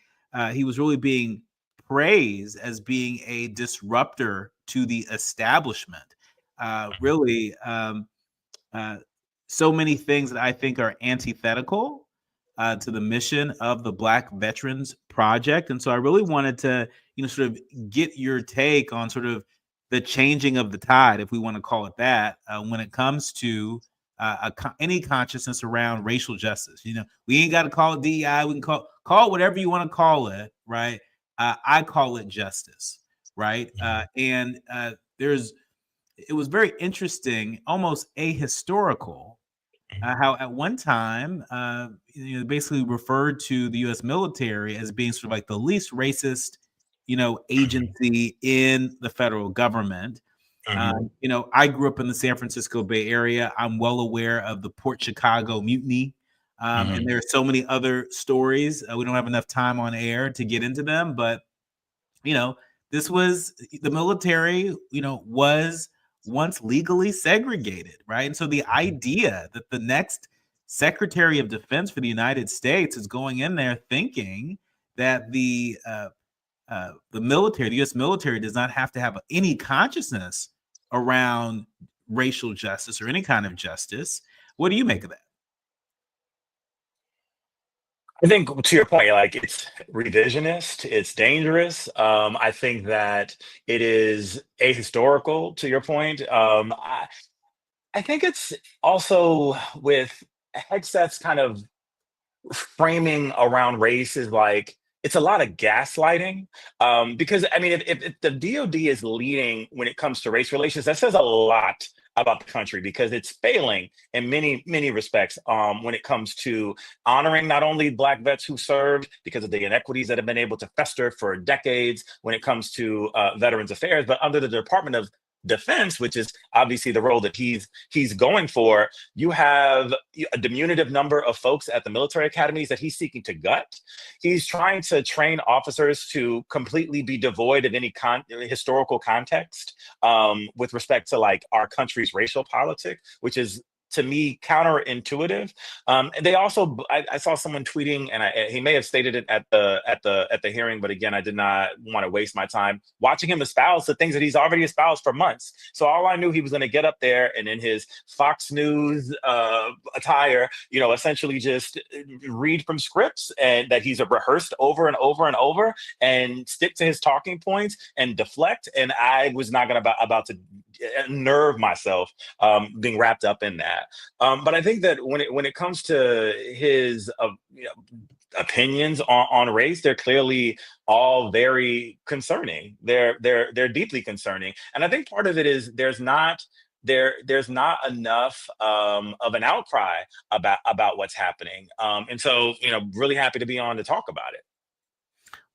he was really being praised as being a disruptor to the establishment. really so many things that I think are antithetical to the mission of the Black Veterans Project. And so I really wanted to, sort of get your take on sort of the changing of the tide, if we want to call it that, when it comes to any consciousness around racial justice. We ain't got to call it DEI. We can call it whatever you want to call it, right? I call it justice, right? And it was very interesting, almost ahistorical, how at one time, basically referred to the U.S. military as being sort of like the least racist, agency in the federal government. I grew up in the San Francisco Bay Area. I'm well aware of the Port Chicago mutiny. And there are so many other stories. We don't have enough time on air to get into them, but, this was the military, was once legally segregated, right? And so the idea that the next Secretary of Defense for the United States is going in there thinking that the military, the U.S. military, does not have to have any consciousness around racial justice or any kind of justice. What do you make of that? I think to your point, like it's revisionist, it's dangerous. I think that it is ahistorical to your point. I think it's also with Hegseth's kind of framing around race is like it's a lot of gaslighting because I mean if the DoD is leading when it comes to race relations, that says a lot about the country because it's failing in many respects when it comes to honoring not only Black vets who served because of the inequities that have been able to fester for decades when it comes to Veterans Affairs, but under the Department of Defense, which is obviously the role that he's going for, you have a diminutive number of folks at the military academies that he's seeking to gut. He's trying to train officers to completely be devoid of any historical context with respect to like our country's racial politics, which is to me counterintuitive. And they also, I saw someone tweeting, and he may have stated it at the hearing, but again, I did not want to waste my time watching him espouse the things that he's already espoused for months. So all I knew he was going to get up there and in his Fox News attire, essentially just read from scripts and that he's rehearsed over and over and over and stick to his talking points and deflect. And I was not going to about to nerve myself being wrapped up in that. But I think that when it comes to his opinions on race, they're clearly all very concerning. They're deeply concerning, and I think part of it is there's not enough of an outcry about what's happening, and so really happy to be on to talk about it.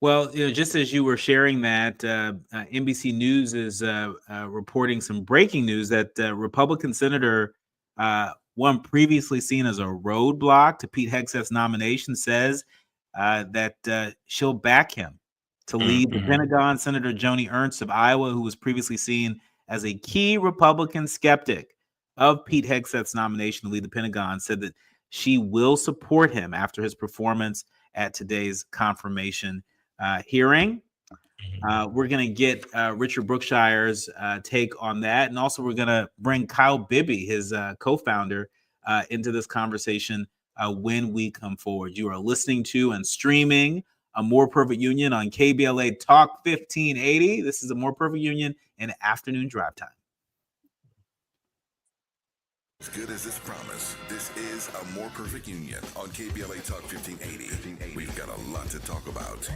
Well, just as you were sharing that, NBC News is reporting some breaking news that Republican Senator, one previously seen as a roadblock to Pete Hegseth's nomination, says that she'll back him to lead the Pentagon. Senator Joni Ernst of Iowa, who was previously seen as a key Republican skeptic of Pete Hegseth's nomination to lead the Pentagon, said that she will support him after his performance at today's confirmation hearing. We're going to get Richard Brookshire's take on that. And also we're going to bring Kyle Bibby, his co-founder, into this conversation when we come forward. You are listening to and streaming A More Perfect Union on KBLA Talk 1580. This is A More Perfect Union in afternoon drive time. As good as this promise, this is A More Perfect Union on KBLA Talk 1580. We've got a lot to talk about.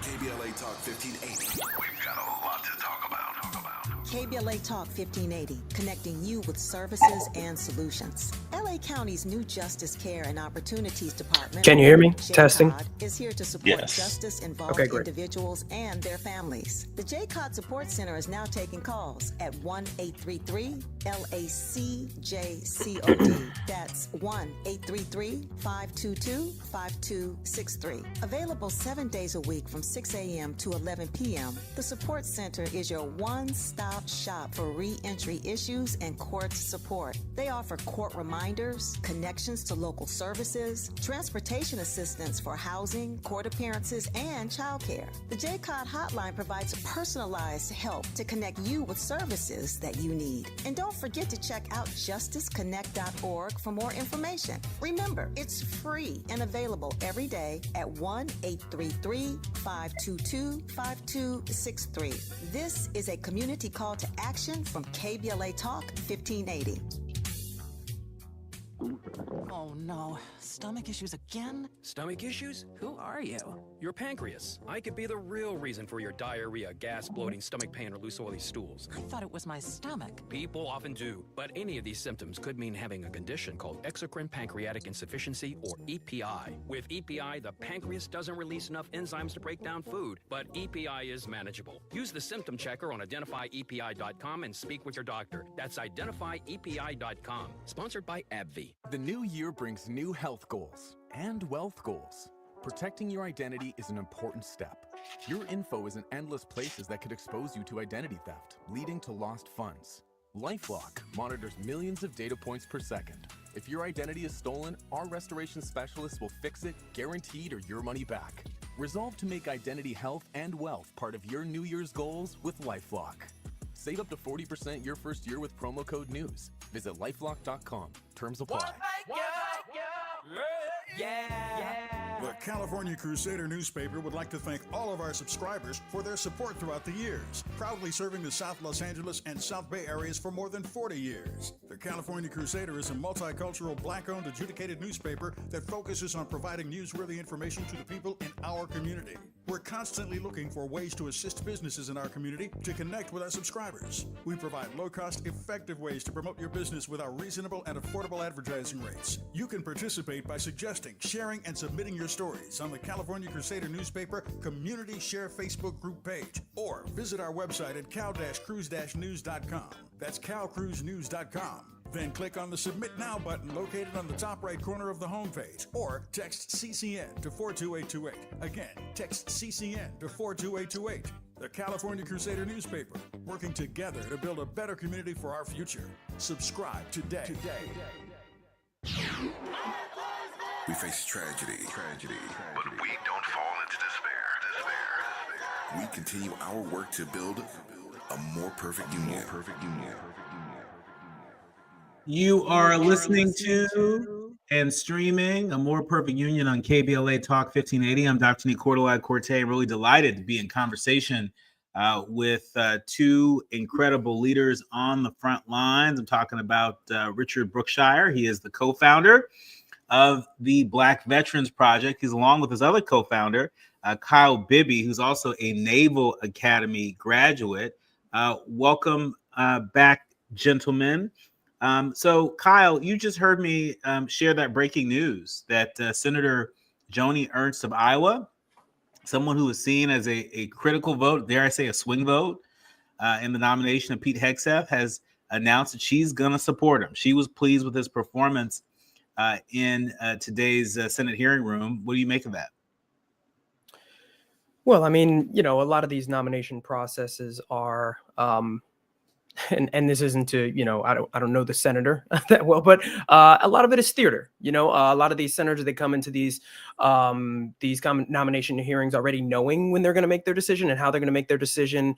KBLA Talk 1580. We've got a lot to talk about. KBLA Talk 1580, connecting you with services and solutions. LA County's new Justice Care and Opportunities Department. Can you hear me? Testing. Is here to support justice involved individuals and their families. The JCOD Support Center is now taking calls at 1-833-LACJCOD. That's 1-833-522-5263. Available 7 days a week from 6 a.m. to 11 p.m. The Support Center is your one-stop one-stop shop for re-entry issues and court support. They offer court reminders, connections to local services, transportation assistance for housing, court appearances, and childcare. The JCOD hotline provides personalized help to connect you with services that you need. And don't forget to check out justiceconnect.org for more information. Remember, it's free and available every day at 1-833-522-5263. This is a community call to action from KBLA Talk 1580. Oh no, stomach issues again? Stomach issues? Who are you? Your pancreas. I could be the real reason for your diarrhea, gas, bloating, stomach pain, or loose oily stools. I thought it was my stomach. People often do, but any of these symptoms could mean having a condition called exocrine pancreatic insufficiency, or EPI. With EPI, the pancreas doesn't release enough enzymes to break down food, but EPI is manageable. Use the symptom checker on identifyepi.com and speak with your doctor. That's identifyepi.com. Sponsored by AbbVie. The new year brings new health goals and wealth goals. Protecting your identity is an important step. Your info is in endless places that could expose you to identity theft, leading to lost funds. LifeLock monitors millions of data points per second. If your identity is stolen, our restoration specialists will fix it, guaranteed, or your money back. Resolve to make identity health and wealth part of your New Year's goals with LifeLock. Save up to 40% your first year with promo code NEWS. Visit lifelock.com. Terms apply. The California Crusader newspaper would like to thank all of our subscribers for their support throughout the years, proudly serving the South Los Angeles and South Bay areas for more than 40 years. The California Crusader is a multicultural, black-owned, adjudicated newspaper that focuses on providing newsworthy information to the people in our community. We're constantly looking for ways to assist businesses in our community to connect with our subscribers. We provide low-cost, effective ways to promote your business with our reasonable and affordable advertising rates. You can participate by suggesting, sharing, and submitting your stories on the California Crusader newspaper Community Share Facebook group page, or visit our website at cal-cruise-news.com. That's calcruisenews.com. Then click on the Submit Now button located on the top right corner of the homepage, or text CCN to 42828. Again, text CCN to 42828. The California Crusader newspaper, working together to build a better community for our future. Subscribe today. We face tragedy, but we don't fall into despair. We continue our work to build a more perfect union. You are listening to and streaming A More Perfect Union on KBLA Talk 1580. I'm Dr. Nicordelai Corte, really delighted to be in conversation with two incredible leaders on the front lines. I'm talking about Richard Brookshire. He is the co-founder of the Black Veterans Project. He's along with his other co-founder, Kyle Bibby, who's also a Naval Academy graduate. Welcome back, gentlemen. So, Kyle, you just heard me share that breaking news that Senator Joni Ernst of Iowa, someone who is seen as a critical vote, dare I say a swing vote, in the nomination of Pete Hegseth, has announced that she's going to support him. She was pleased with his performance in today's Senate hearing room. What do you make of that? Well, I mean, you know, a lot of these nomination processes are, and this isn't to, you know, I don't know the senator that well, but a lot of it is theater. You know, a lot of these senators, they come into these nomination hearings already knowing when they're going to make their decision and how they're going to make their decision.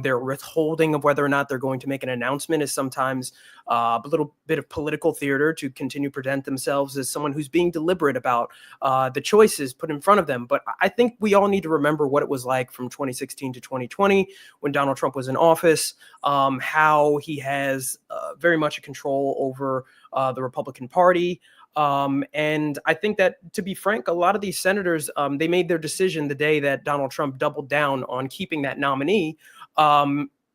Their withholding of whether or not they're going to make an announcement is sometimes a little bit of political theater to continue to present themselves as someone who's being deliberate about the choices put in front of them. But I think we all need to remember what it was like from 2016 to 2020 when Donald Trump was in office, how he has very much a control over the Republican Party. And I think that, to be frank, a lot of these senators, they made their decision the day that Donald Trump doubled down on keeping that nominee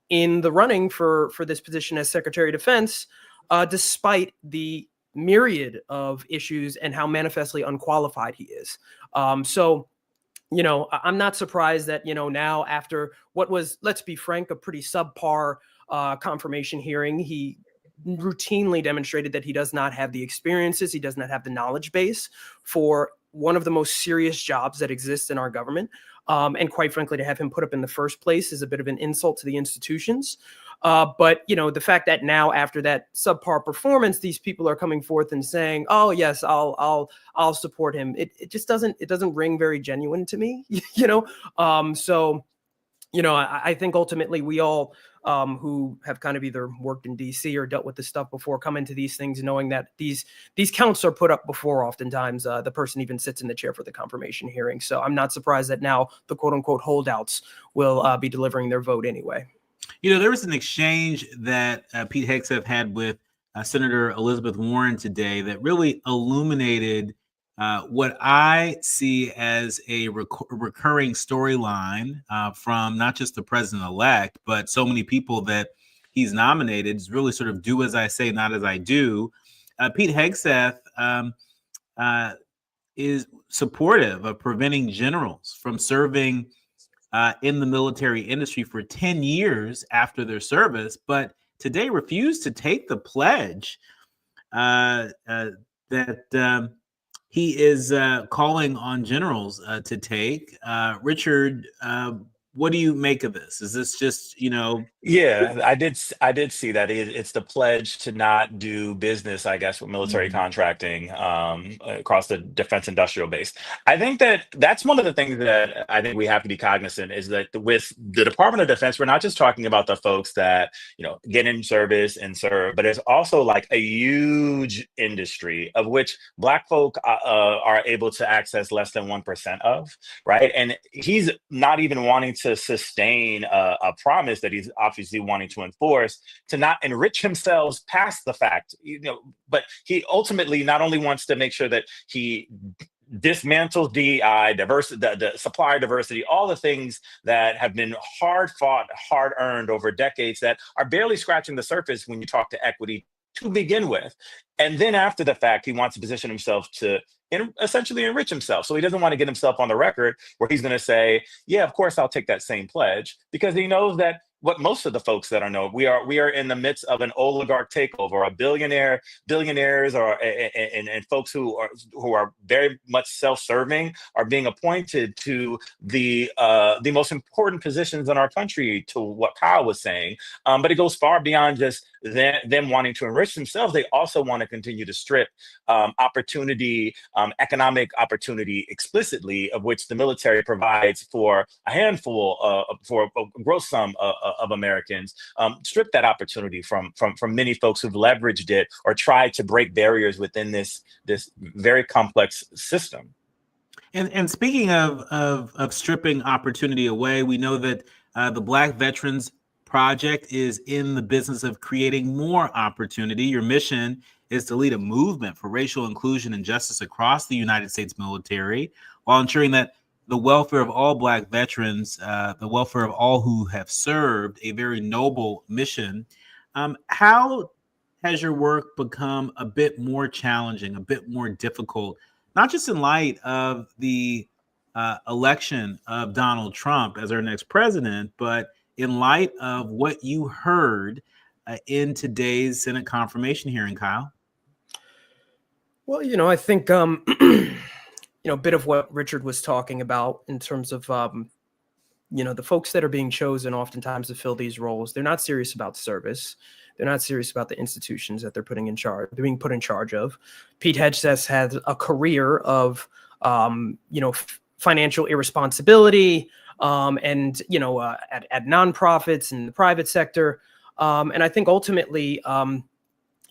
in the running for this position as Secretary of Defense, despite the myriad of issues and how manifestly unqualified he is. So, you know, I'm not surprised that, you know, now after what was, let's be frank, a pretty subpar confirmation hearing, he routinely demonstrated that he does not have the experiences, he does not have the knowledge base for one of the most serious jobs that exists in our government. And quite frankly, to have him put up in the first place is a bit of an insult to the institutions. But the fact that now after that subpar performance, these people are coming forth and saying, "Oh yes, I'll support him." It just doesn't ring very genuine to me, So I think ultimately we all who have kind of either worked in DC or dealt with this stuff before come into these things knowing that these counts are put up before oftentimes the person even sits in the chair for the confirmation hearing. So I'm not surprised that now the quote unquote holdouts will be delivering their vote anyway. There was an exchange that Pete Hegseth had with Senator Elizabeth Warren today that really illuminated what I see as a recurring storyline from not just the president-elect, but so many people that he's nominated is really sort of do as I say, not as I do. Pete Hegseth is supportive of preventing generals from serving in the military industry for 10 years after their service, but today refused to take the pledge that he is calling on generals to take. Richard, what do you make of this? Is this just, Yeah, I did see that. It's the pledge to not do business, I guess, with military contracting across the defense industrial base. I think that's one of the things that I think we have to be cognizant is that with the Department of Defense, we're not just talking about the folks that get in service and serve, but it's also like a huge industry of which Black folk are able to access less than 1% of, right? And he's not even wanting to sustain a promise that he's obviously wanting to enforce to not enrich himself past the fact, but he ultimately not only wants to make sure that he dismantles DEI, diversity, the supplier diversity, all the things that have been hard fought, hard earned over decades that are barely scratching the surface when you talk to equity to begin with. And then after the fact, he wants to position himself to essentially enrich himself. So he doesn't want to get himself on the record where he's going to say, yeah, of course, I'll take that same pledge, because he knows that what most of the folks that know, we are in the midst of an oligarch takeover, a billionaires and folks who are very much self-serving are being appointed to the most important positions in our country, to what Kyle was saying. But it goes far beyond just them wanting to enrich themselves. They also want to continue to strip opportunity, economic opportunity explicitly, of which the military provides for a handful, for a gross sum of Americans, strip that opportunity from many folks who've leveraged it or tried to break barriers within this very complex system. And speaking of stripping opportunity away, we know that the Black Veterans Project is in the business of creating more opportunity. Your mission is to lead a movement for racial inclusion and justice across the United States military, while ensuring that the welfare of all Black veterans, the welfare of all who have served, a very noble mission. How has your work become a bit more challenging, a bit more difficult, not just in light of the election of Donald Trump as our next president, but in light of what you heard in today's Senate confirmation hearing, Kyle? Well, I think, a bit of what Richard was talking about in terms of, the folks that are being chosen oftentimes to fill these roles, they're not serious about service. They're not serious about the institutions that they're being put in charge of. Pete Hegseth has a career of, financial irresponsibility, and at nonprofits and the private sector, and I think ultimately,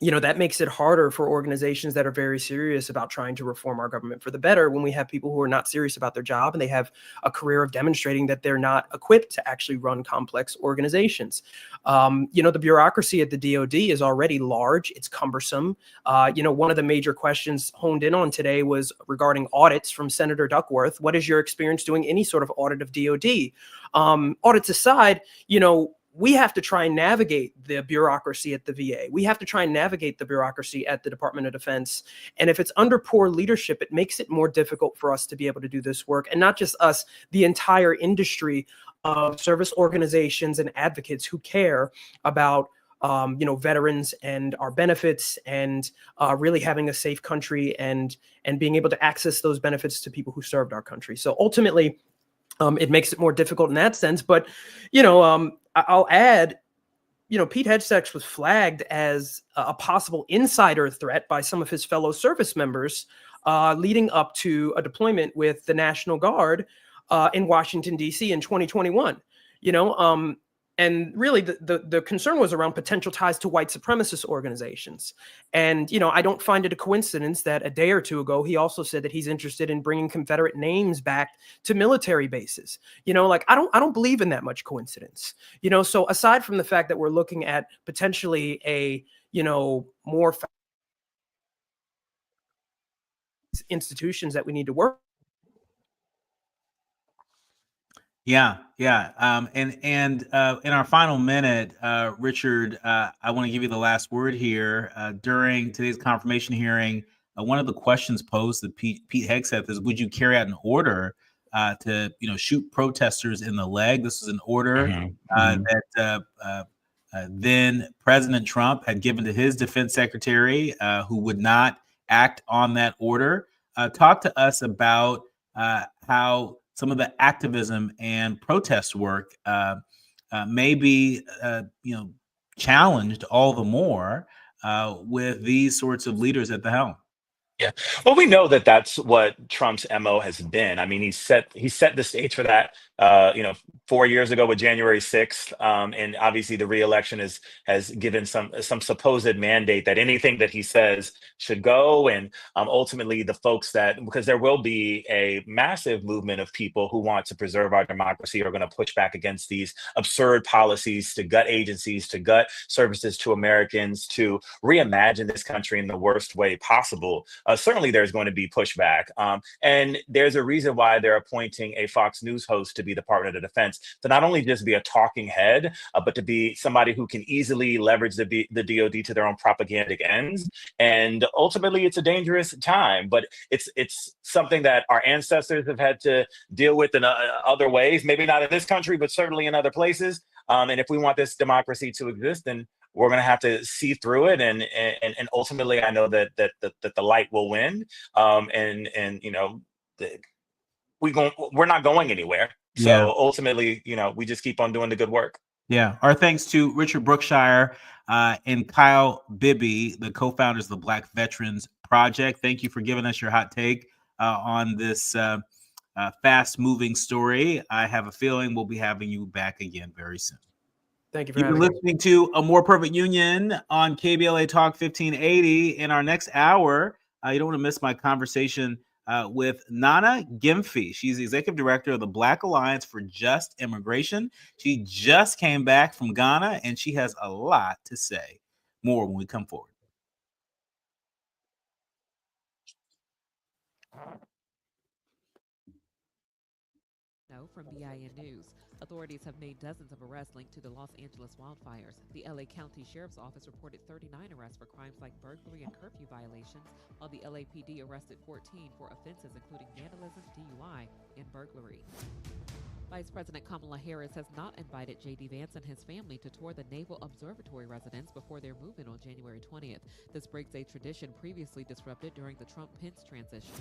that makes it harder for organizations that are very serious about trying to reform our government for the better when we have people who are not serious about their job and they have a career of demonstrating that they're not equipped to actually run complex organizations. The bureaucracy at the DoD is already large. It's cumbersome. One of the major questions honed in on today was regarding audits from Senator Duckworth. What is your experience doing any sort of audit of DoD? Audits aside, we have to try and navigate the bureaucracy at the VA. We have to try and navigate the bureaucracy at the Department of Defense. And if it's under poor leadership, it makes it more difficult for us to be able to do this work. And not just us, the entire industry of service organizations and advocates who care about veterans and our benefits and really having a safe country and being able to access those benefits to people who served our country. So ultimately, it makes it more difficult in that sense. But, I'll add, Pete Hegseth was flagged as a possible insider threat by some of his fellow service members leading up to a deployment with the National Guard in Washington, D.C. in 2021. And really the concern was around potential ties to white supremacist organizations. And, I don't find it a coincidence that a day or two ago, he also said that he's interested in bringing Confederate names back to military bases. I don't believe in that much coincidence. So aside from the fact that we're looking at potentially a, more institutions that we need to work. Yeah. And in our final minute, Richard, I want to give you the last word here. During today's confirmation hearing, one of the questions posed to Pete Hegseth is, would you carry out an order to shoot protesters in the leg? This is an order that then President Trump had given to his defense secretary, who would not act on that order. Talk to us about how some of the activism and protest work may be, challenged all the more with these sorts of leaders at the helm. Yeah. Well, we know that that's what Trump's MO has been. I mean, he set the stage for that, 4 years ago with January 6th. And obviously the reelection has given some supposed mandate that anything that he says should go. And ultimately the folks because there will be a massive movement of people who want to preserve our democracy are going to push back against these absurd policies to gut agencies, to gut services to Americans, to reimagine this country in the worst way possible. Certainly there's going to be pushback. And there's a reason why they're appointing a Fox News host to be the Department of Defense, to not only just be a talking head, but to be somebody who can easily leverage the DOD to their own propagandic ends. And ultimately, it's a dangerous time, but it's something that our ancestors have had to deal with in other ways, maybe not in this country, but certainly in other places. And if we want this democracy to exist, then we're going to have to see through it, and ultimately, I know that the light will win. We're not going anywhere. So ultimately, we just keep on doing the good work. Yeah. Our thanks to Richard Brookshire and Kyle Bibby, the co-founders of the Black Veterans Project. Thank you for giving us your hot take on this fast-moving story. I have a feeling we'll be having you back again very soon. Thank you for having me. You're listening to A More Perfect Union on KBLA Talk 1580. In our next hour, you don't want to miss my conversation with Nana Gyamfi. She's the executive director of the Black Alliance for Just Immigration. She just came back from Ghana, and she has a lot to say. More when we come forward. From BIN News. Authorities have made dozens of arrests linked to the Los Angeles wildfires. The LA County Sheriff's Office reported 39 arrests for crimes like burglary and curfew violations, while the LAPD arrested 14 for offenses including vandalism, DUI, and burglary. Vice President Kamala Harris has not invited J.D. Vance and his family to tour the Naval Observatory residence before their move-in on January 20th. This breaks a tradition previously disrupted during the Trump-Pence transition.